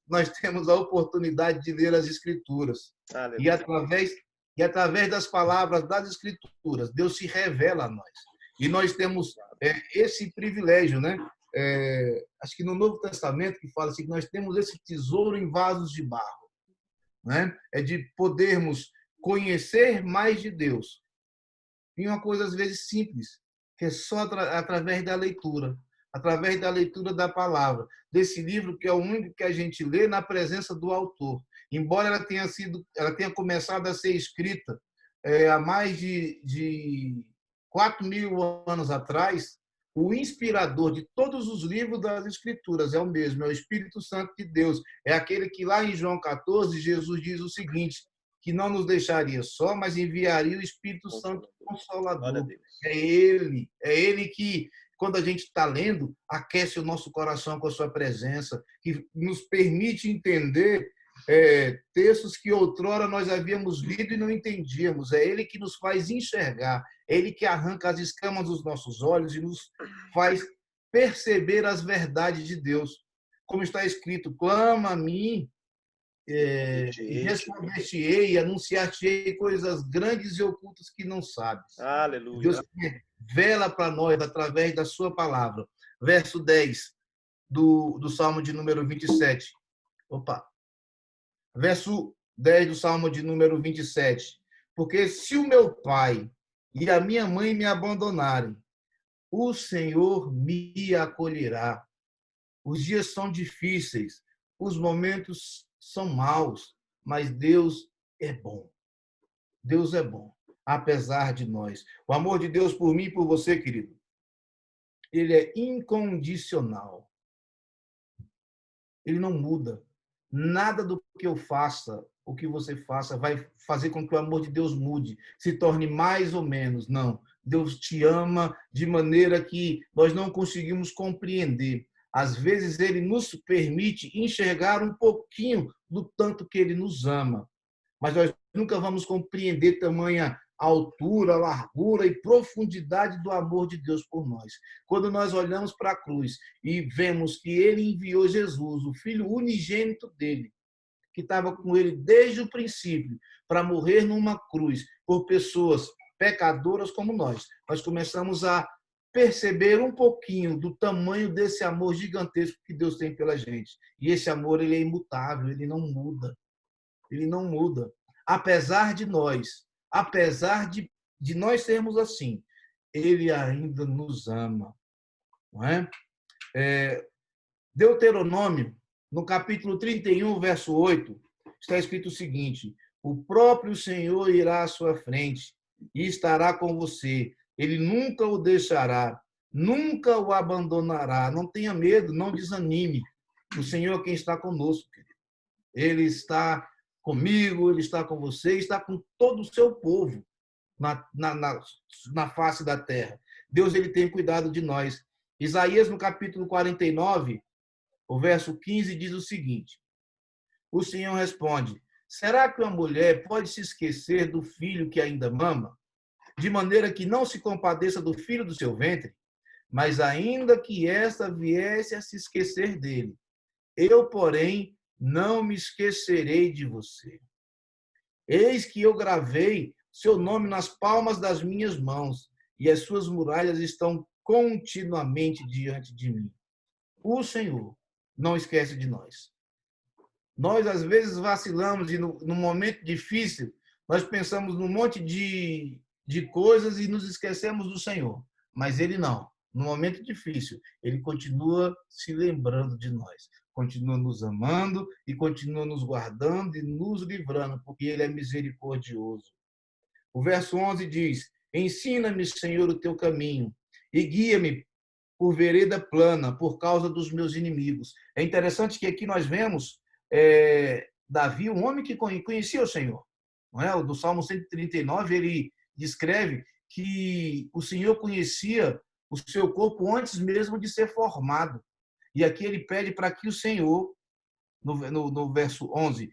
Nós temos a oportunidade de ler as Escrituras. E através das palavras das Escrituras, Deus se revela a nós. E nós temos esse privilégio, né? Acho que no Novo Testamento que fala assim, que nós temos esse tesouro em vasos de barro, né? É de podermos conhecer mais de Deus. E uma coisa, às vezes, simples, que é só através da leitura da palavra, desse livro que é o único que a gente lê na presença do autor. Embora ela tenha começado a ser escrita há mais de 4.000 anos atrás, o inspirador de todos os livros das Escrituras é o mesmo, é o Espírito Santo de Deus. É aquele que lá em João 14, Jesus diz o seguinte, que não nos deixaria só, mas enviaria o Espírito Santo Consolador. É ele que, quando a gente está lendo, aquece o nosso coração com a sua presença, que nos permite entender textos que outrora nós havíamos lido e não entendíamos. É Ele que nos faz enxergar, é Ele que arranca as escamas dos nossos olhos e nos faz perceber as verdades de Deus. Como está escrito, clama a mim E responder-te-ei e anunciar-te-ei coisas grandes e ocultas que não sabes. Aleluia. Deus revela para nós através da sua palavra. Verso 10 do Salmo de número 27. Opa. Verso 10 do Salmo de número 27. Porque se o meu pai e a minha mãe me abandonarem, o Senhor me acolherá. Os dias são difíceis, os momentos são maus, mas Deus é bom. Deus é bom, apesar de nós. O amor de Deus por mim e por você, querido, ele é incondicional. Ele não muda. Nada do que eu faça, o que você faça, vai fazer com que o amor de Deus mude, se torne mais ou menos. Não. Deus te ama de maneira que nós não conseguimos compreender. Às vezes, ele nos permite enxergar um pouquinho do tanto que ele nos ama. Mas nós nunca vamos compreender tamanha altura, largura e profundidade do amor de Deus por nós. Quando nós olhamos para a cruz e vemos que ele enviou Jesus, o Filho unigênito dele, que estava com ele desde o princípio, para morrer numa cruz por pessoas pecadoras como nós começamos a perceber um pouquinho do tamanho desse amor gigantesco que Deus tem pela gente. E esse amor, ele é imutável, ele não muda. Ele não muda. Apesar de nós sermos assim, ele ainda nos ama. Não é? Deuteronômio, no capítulo 31, verso 8, está escrito o seguinte: o próprio Senhor irá à sua frente e estará com você. Ele nunca o deixará, nunca o abandonará. Não tenha medo, não desanime. O Senhor é quem está conosco, querido. Ele está comigo, ele está com você, está com todo o seu povo na face da terra. Deus, ele tem cuidado de nós. Isaías, no capítulo 49, o verso 15, diz o seguinte: o Senhor responde: será que uma mulher pode se esquecer do filho que ainda mama, de maneira que não se compadeça do filho do seu ventre? Mas ainda que esta viesse a se esquecer dele, eu, porém, não me esquecerei de você. Eis que eu gravei seu nome nas palmas das minhas mãos, e as suas muralhas estão continuamente diante de mim. O Senhor não esquece de nós. Nós, às vezes, vacilamos e, no momento difícil, nós pensamos num monte de coisas e nos esquecemos do Senhor. Mas ele não. No momento difícil, ele continua se lembrando de nós. Continua nos amando e continua nos guardando e nos livrando, porque ele é misericordioso. O verso 11 diz: ensina-me, Senhor, o teu caminho e guia-me por vereda plana, por causa dos meus inimigos. É interessante que aqui nós vemos Davi, um homem que conhecia o Senhor. Não é? O do Salmo 139, ele descreve que o Senhor conhecia o seu corpo antes mesmo de ser formado. E aqui ele pede para que o Senhor, no verso 11,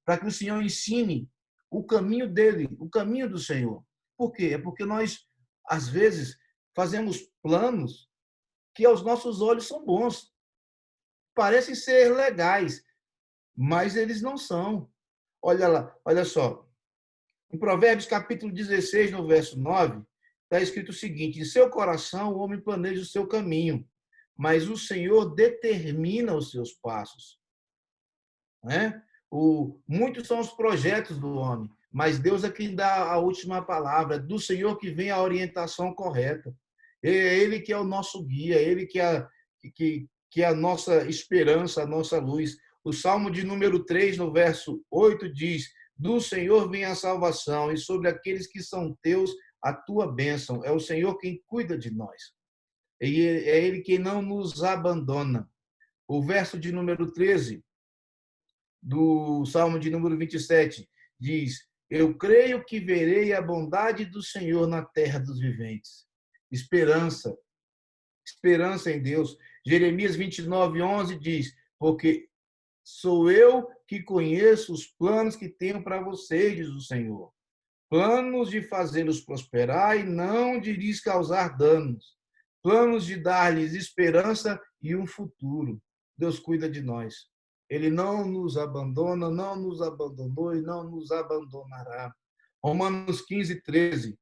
para que o Senhor ensine o caminho dele, o caminho do Senhor. Por quê? É porque nós, às vezes, fazemos planos que aos nossos olhos são bons. Parecem ser legais, mas eles não são. Olha lá, olha só. Em Provérbios, capítulo 16, no verso 9, está escrito o seguinte: em seu coração o homem planeja o seu caminho, mas o Senhor determina os seus passos. Muitos são os projetos do homem, mas Deus é quem dá a última palavra. É do Senhor que vem a orientação correta. É ele que é o nosso guia, é ele que é a nossa esperança, a nossa luz. O Salmo de número 3, no verso 8, diz: do Senhor vem a salvação, e sobre aqueles que são teus, a tua bênção. É o Senhor quem cuida de nós. E é ele quem não nos abandona. O verso de número 13 do Salmo de número 27 diz: eu creio que verei a bondade do Senhor na terra dos viventes. Esperança. Esperança em Deus. Jeremias 29:11 diz: porque sou eu que conheço os planos que tenho para vocês, diz o Senhor. Planos de fazê-los prosperar e não de lhes causar danos. Planos de dar-lhes esperança e um futuro. Deus cuida de nós. Ele não nos abandona, não nos abandonou e não nos abandonará. Romanos 15, 13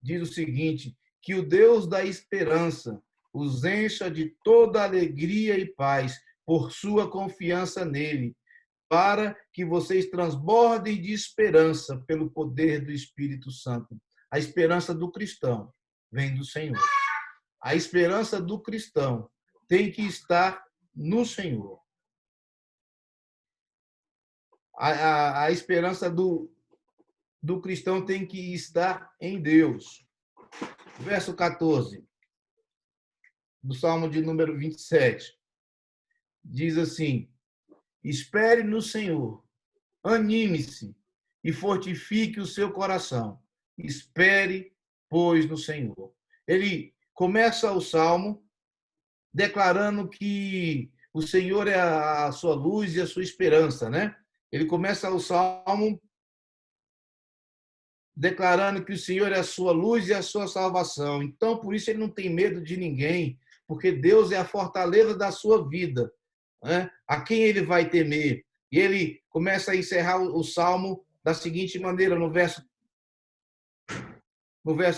diz o seguinte, que o Deus da esperança os encha de toda alegria e paz por sua confiança nele, para que vocês transbordem de esperança pelo poder do Espírito Santo. A esperança do cristão vem do Senhor. A esperança do cristão tem que estar no Senhor. A esperança do cristão tem que estar em Deus. Verso 14, do Salmo de número 27, diz assim, espere no Senhor, anime-se e fortifique o seu coração. Espere, pois, no Senhor. Ele começa o Salmo declarando que o Senhor é a sua luz e a sua esperança, né? Ele começa o Salmo declarando que o Senhor é a sua luz e a sua salvação. Então, por isso, ele não tem medo de ninguém, porque Deus é a fortaleza da sua vida, né? A quem ele vai temer? E ele começa a encerrar o Salmo da seguinte maneira, no verso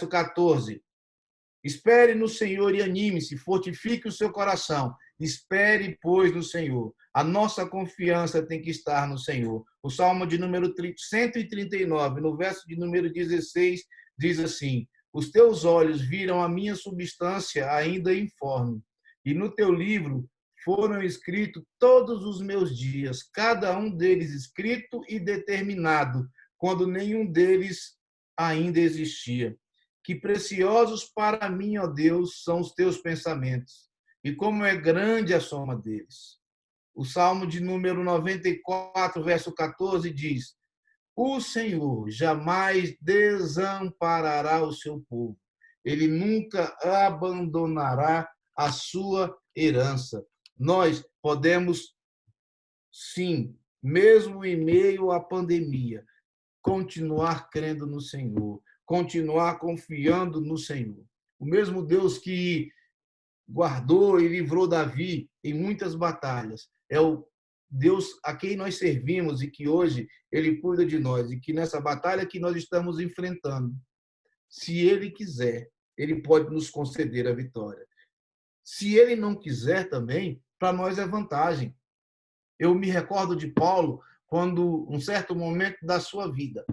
14. Espere no Senhor e anime-se, fortifique o seu coração. Espere, pois, no Senhor. A nossa confiança tem que estar no Senhor. O Salmo de número 139, no verso de número 16, diz assim, os teus olhos viram a minha substância ainda informe, e no teu livro foram escritos todos os meus dias, cada um deles escrito e determinado, quando nenhum deles ainda existia. Que preciosos para mim, ó Deus, são os teus pensamentos, e como é grande a soma deles. O Salmo de número 94, verso 14, diz, o Senhor jamais desamparará o seu povo, ele nunca abandonará a sua herança. Nós podemos, sim, mesmo em meio à pandemia, continuar crendo no Senhor, continuar confiando no Senhor. O mesmo Deus que guardou e livrou Davi em muitas batalhas é o Deus a quem nós servimos e que hoje ele cuida de nós e que nessa batalha que nós estamos enfrentando, se ele quiser, ele pode nos conceder a vitória. Se ele não quiser também, para nós é vantagem. Eu me recordo de Paulo quando, um certo momento da sua vida,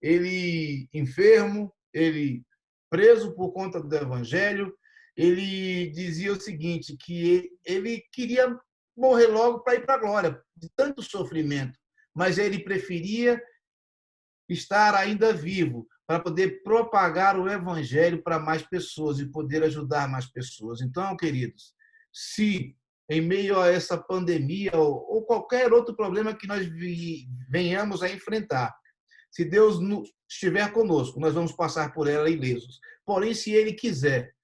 ele enfermo, ele preso por conta do evangelho, ele dizia o seguinte, que ele queria morrer logo para ir para a glória, de tanto sofrimento, mas ele preferia estar ainda vivo para poder propagar o evangelho para mais pessoas e poder ajudar mais pessoas. Então, queridos, se em meio a essa pandemia ou qualquer outro problema que nós venhamos a enfrentar, se Deus estiver conosco, nós vamos passar por ela ilesos. Porém, se Ele quiser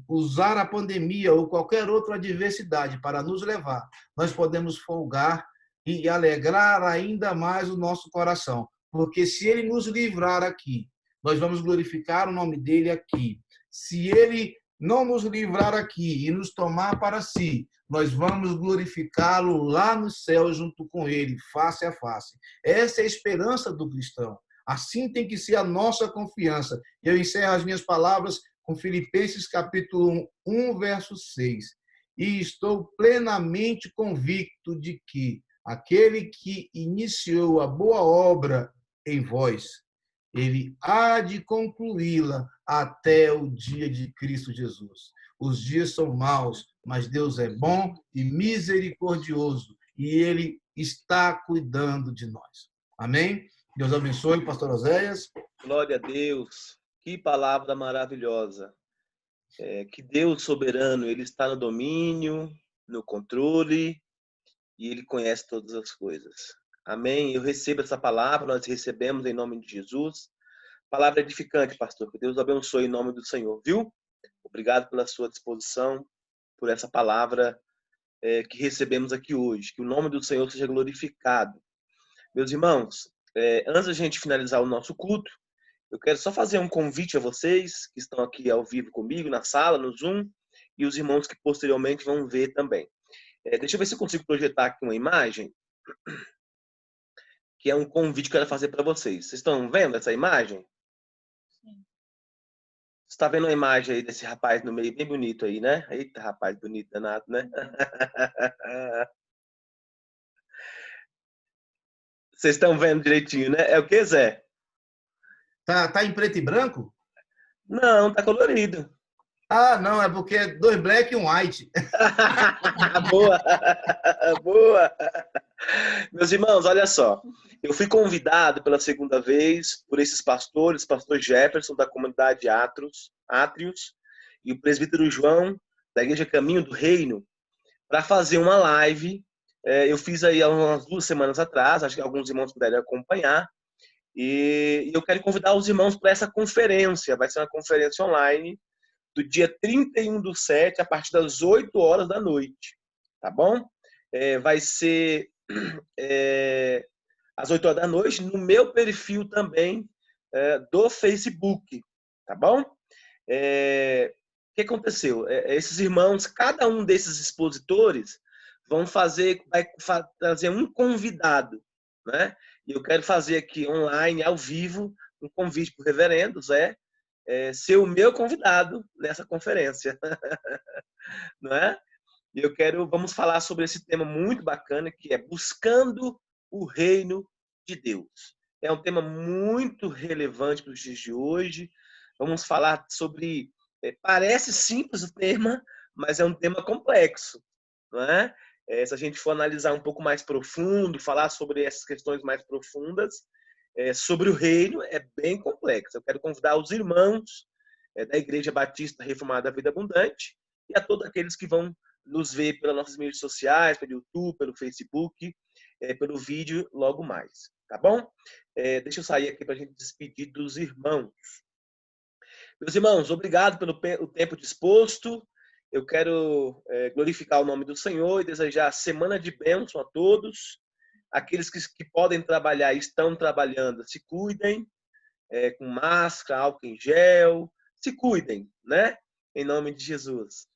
usar a pandemia ou qualquer outra adversidade para nos levar, nós podemos folgar e alegrar ainda mais o nosso coração. Porque se Ele nos livrar aqui, nós vamos glorificar o nome dEle aqui. Se Ele não nos livrar aqui e nos tomar para si, nós vamos glorificá-lo lá no céu junto com Ele, face a face. Essa é a esperança do cristão. Assim tem que ser a nossa confiança. E eu encerro as minhas palavras com Filipenses capítulo 1, verso 6. E estou plenamente convicto de que aquele que iniciou a boa obra em vós, ele há de concluí-la até o dia de Cristo Jesus. Os dias são maus, mas Deus é bom e misericordioso, e Ele está cuidando de nós. Amém? Deus abençoe, pastor Oséias. Glória a Deus. Que palavra maravilhosa. Que Deus soberano, Ele está no domínio, no controle, e Ele conhece todas as coisas. Amém? Eu recebo essa palavra, nós recebemos em nome de Jesus. Palavra edificante, pastor. Que Deus abençoe em nome do Senhor, viu? Obrigado pela sua disposição, por essa palavra que recebemos aqui hoje. Que o nome do Senhor seja glorificado. Meus irmãos, antes da gente finalizar o nosso culto, eu quero só fazer um convite a vocês que estão aqui ao vivo comigo, na sala, no Zoom, e os irmãos que posteriormente vão ver também. Deixa eu ver se eu consigo projetar aqui uma imagem, que é um convite que eu quero fazer para vocês. Vocês estão vendo essa imagem? Sim. Você está vendo a imagem aí desse rapaz no meio, bem bonito aí, né? Eita, rapaz bonito danado, né? Vocês estão vendo direitinho, né? É o que, Zé? Tá em preto e branco? Não, tá colorido. Ah, não, é porque é 2 black e um white. Boa! Boa! Meus irmãos, olha só. Eu fui convidado pela segunda vez por esses pastores, pastor Jefferson, da comunidade Átrios, e o presbítero João, da Igreja Caminho do Reino, para fazer uma live. Eu fiz aí há umas 2 semanas atrás, acho que alguns irmãos puderam acompanhar. E eu quero convidar os irmãos para essa conferência. Vai ser uma conferência online do dia 31/7, a partir das 8 horas da noite. Tá bom? Vai ser às 8 horas da noite, no meu perfil também do Facebook. Tá bom? O que aconteceu? Esses irmãos, cada um desses expositores, vai trazer um convidado, né? E eu quero fazer aqui online, ao vivo, um convite para o reverendo Zé ser o meu convidado nessa conferência, não é? E vamos falar sobre esse tema muito bacana, que é buscando o reino de Deus. É um tema muito relevante para os dias de hoje. Vamos falar sobre, parece simples o tema, mas é um tema complexo, não é? Se a gente for analisar um pouco mais profundo, falar sobre essas questões mais profundas, sobre o reino, é bem complexo. Eu quero convidar os irmãos da Igreja Batista Reformada da Vida Abundante e a todos aqueles que vão nos ver pelas nossas mídias sociais, pelo YouTube, pelo Facebook, pelo vídeo logo mais. Tá bom? Deixa eu sair aqui para a gente despedir dos irmãos. Meus irmãos, obrigado pelo tempo disposto. Eu quero glorificar o nome do Senhor e desejar semana de bênção a todos. Aqueles que podem trabalhar e estão trabalhando, se cuidem, com máscara, álcool em gel, se cuidem, né? Em nome de Jesus.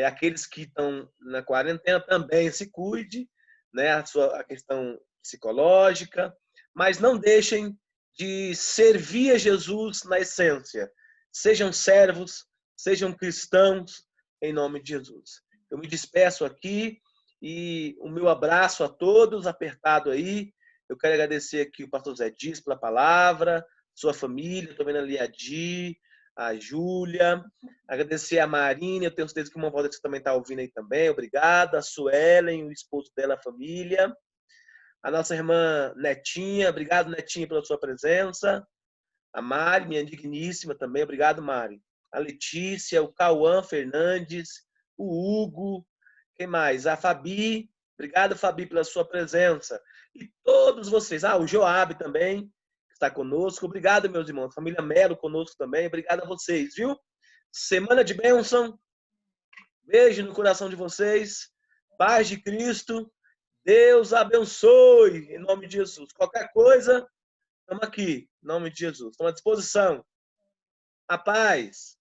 Aqueles que estão na quarentena também se cuide, né? A questão psicológica, mas não deixem de servir a Jesus na essência. Sejam servos, sejam cristãos, em nome de Jesus. Eu me despeço aqui e o meu abraço a todos, apertado aí. Eu quero agradecer aqui o pastor Zé Dias pela palavra, sua família, estou vendo ali a Di, a Júlia, agradecer a Marina, eu tenho certeza que uma voz que você também está ouvindo aí também, obrigado, a Suelen, o esposo dela, a família, a nossa irmã Netinha, obrigado Netinha pela sua presença, a Mari, minha digníssima também, obrigado Mari, a Letícia, o Cauã Fernandes, o Hugo, quem mais? A Fabi, obrigado Fabi pela sua presença, e todos vocês, o Joab também, está conosco. Obrigado, meus irmãos. Família Melo conosco também. Obrigado a vocês, viu? Semana de bênção. Beijo no coração de vocês. Paz de Cristo. Deus abençoe. Em nome de Jesus. Qualquer coisa, estamos aqui. Em nome de Jesus. Estamos à disposição. A paz.